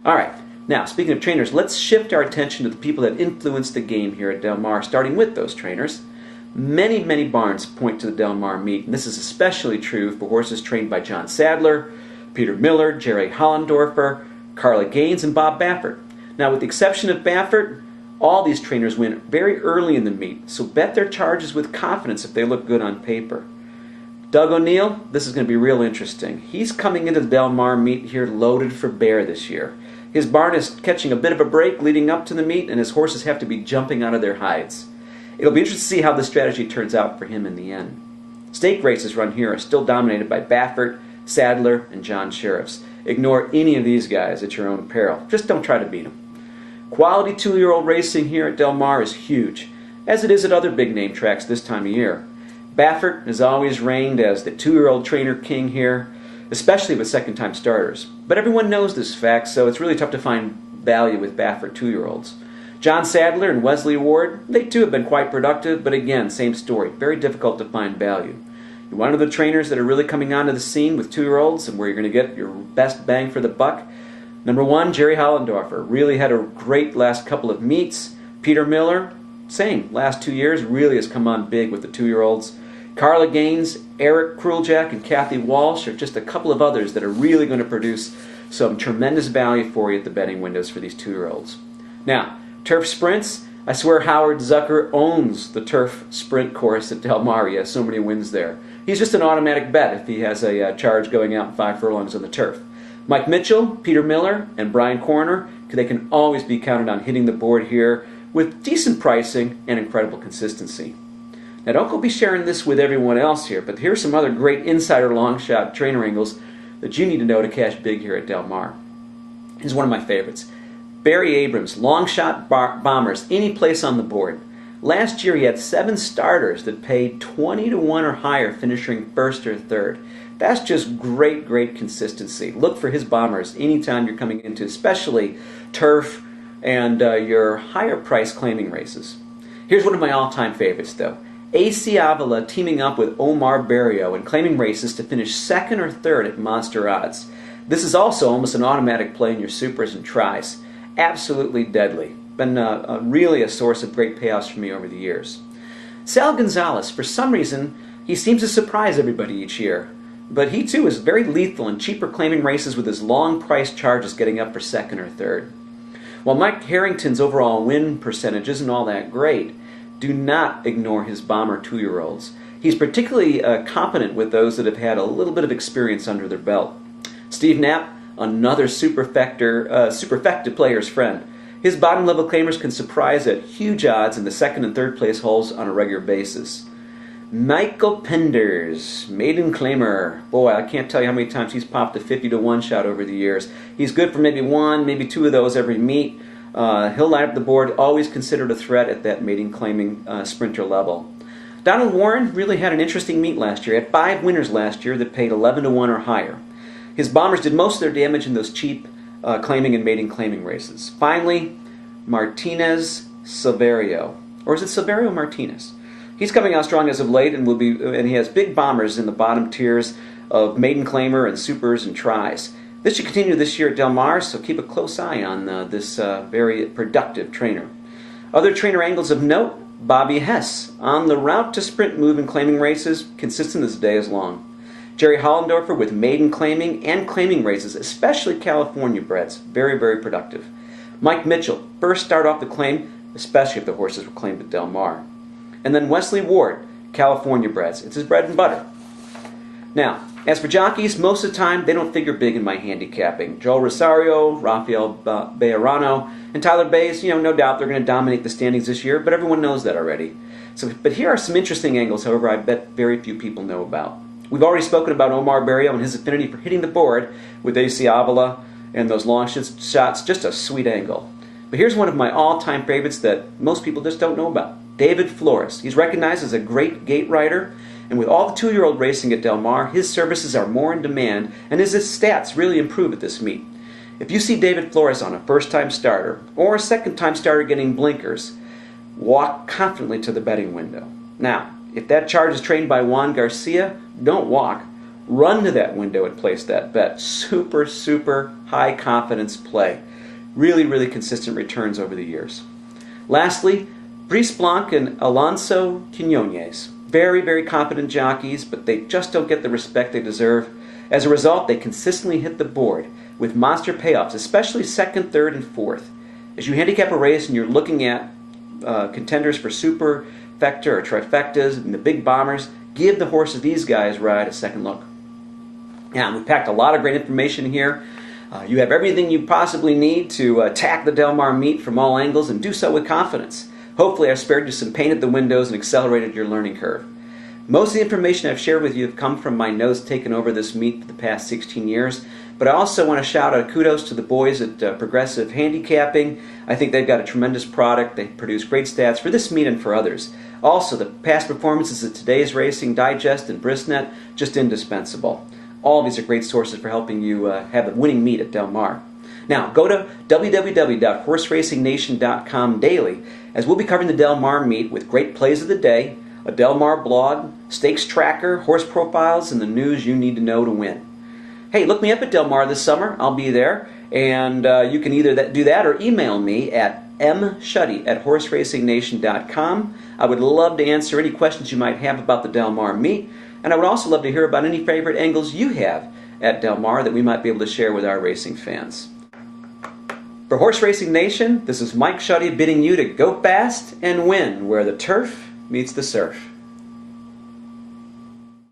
All right, now speaking of trainers, let's shift our attention to the people that influence the game here at Del Mar, starting with those trainers. Many barns point to the Del Mar meet, and this is especially true for horses trained by John Sadler, Peter Miller, Jerry Hollendorfer, Carla Gaines, and Bob Baffert. Now, with the exception of Baffert, all these trainers win very early in the meet, so bet their charges with confidence if they look good on paper. Doug O'Neill, this is going to be real interesting. He's coming into the Del Mar meet here loaded for bear this year. His barn is catching a bit of a break leading up to the meet, and his horses have to be jumping out of their hides. It'll be interesting to see how this strategy turns out for him in the end. Stake races run here are still dominated by Baffert, Sadler, and John Sheriffs. Ignore any of these guys at your own peril. Just don't try to beat them. Quality two-year-old racing here at Del Mar is huge, as it is at other big-name tracks this time of year. Baffert has always reigned as the two-year-old trainer king here, especially with second-time starters. But everyone knows this fact, so it's really tough to find value with Baffert two-year-olds. John Sadler and Wesley Ward, they too have been quite productive, but again, same story, very difficult to find value. You want to know the trainers that are really coming onto the scene with two-year-olds and where you're going to get your best bang for the buck? Number 1, Jerry Hollendorfer, really had a great last couple of meets. Peter Miller, same, last 2 years, really has come on big with the two-year-olds. Carla Gaines, Eric Kruljack, and Kathy Walsh are just a couple of others that are really going to produce some tremendous value for you at the betting windows for these two-year-olds. Now, turf sprints, I swear Howard Zucker owns the turf sprint course at Del Mar. He has so many wins there. He's just an automatic bet if he has a charge going out 5 furlongs on the turf. Mike Mitchell, Peter Miller, and Brian Corner, they can always be counted on hitting the board here with decent pricing and incredible consistency. Now don't go be sharing this with everyone else here, but here's some other great insider long shot trainer angles that you need to know to cash big here at Del Mar. Here's one of my favorites. Barry Abrams, long shot bombers, any place on the board. Last year he had 7 starters that paid 20 to 1 or higher, finishing first or third. That's just great consistency. Look for his bombers anytime you're coming into, especially turf and your higher price claiming races. Here's one of my all-time favorites though. AC Avila teaming up with Omar Barrio and claiming races to finish second or third at monster odds. This is also almost an automatic play in your supers and tries. Absolutely deadly. Been really a source of great payouts for me over the years. Sal Gonzalez, for some reason, he seems to surprise everybody each year. But he too is very lethal in cheaper claiming races with his long price charges getting up for second or third. While Mike Harrington's overall win percentage isn't all that great, do not ignore his bomber two-year-olds. He's particularly competent with those that have had a little bit of experience under their belt. Steve Knapp, another superfecta player's friend. His bottom-level claimers can surprise at huge odds in the second and third place holes on a regular basis. Michael Penders, maiden claimer. Boy, I can't tell you how many times he's popped a 50 to 1 shot over the years. He's good for maybe 1, maybe 2 of those every meet. He'll line up the board, always considered a threat at that maiden claiming sprinter level. Donald Warren really had an interesting meet last year. Had 5 winners last year that paid 11 to 1 or higher. His bombers did most of their damage in those cheap claiming and maiden claiming races. Finally, Martinez Silverio. Or is it Silverio Martinez? He's coming out strong as of late and he has big bombers in the bottom tiers of maiden claimer and supers and tries. This should continue this year at Del Mar, so keep a close eye on this very productive trainer. Other trainer angles of note, Bobby Hess, on the route to sprint move and claiming races, consistent as the day is long. Jerry Hollendorfer with maiden claiming and claiming races, especially California breds, very productive. Mike Mitchell, first start off the claim, especially if the horses were claimed at Del Mar. And then Wesley Ward, California breds. It's his bread and butter. Now, as for jockeys, most of the time they don't figure big in my handicapping. Joel Rosario, Rafael Bejarano, and Tyler Bays, no doubt they're going to dominate the standings this year, but everyone knows that already. But here are some interesting angles, however, I bet very few people know about. We've already spoken about Omar Barrio and his affinity for hitting the board with AC Avila and those long shots, just a sweet angle. But here's one of my all-time favorites that most people just don't know about. David Flores. He's recognized as a great gate rider, and with all the 2-year-old racing at Del Mar, his services are more in demand, and his stats really improve at this meet. If you see David Flores on a first-time starter, or a second-time starter getting blinkers, walk confidently to the betting window. Now, if that charge is trained by Juan Garcia, don't walk. Run to that window and place that bet. Super high confidence play. Really, really consistent returns over the years. Lastly, Brice Blanc and Alonso Quinones. Very, very competent jockeys, but they just don't get the respect they deserve. As a result, they consistently hit the board with monster payoffs, especially second, third, and fourth. As you handicap a race and you're looking at contenders for superfecta or trifectas and the big bombers, give the horses these guys ride a second look. Now, we've packed a lot of great information here. You have everything you possibly need to attack the Del Mar meet from all angles and do so with confidence. Hopefully I've spared you some pain at the windows and accelerated your learning curve. Most of the information I've shared with you have come from my notes taken over this meet for the past 16 years, but I also want to shout out kudos to the boys at Progressive Handicapping. I think they've got a tremendous product. They produce great stats for this meet and for others. Also, the past performances of Today's Racing Digest and Brisnet, just indispensable. All of these are great sources for helping you have a winning meet at Del Mar. Now, go to www.horseracing.com daily, as we'll be covering the Del Mar meet with great plays of the day, a Del Mar blog, stakes tracker, horse profiles, and the news you need to know to win. Hey, look me up at Del Mar this summer. I'll be there, and you can either do that or email me at mshuddy@horseracingnation.com. I would love to answer any questions you might have about the Del Mar meet, and I would also love to hear about any favorite angles you have at Del Mar that we might be able to share with our racing fans. For Horse Racing Nation, this is Mike Shuddy bidding you to go fast and win where the turf meets the surf.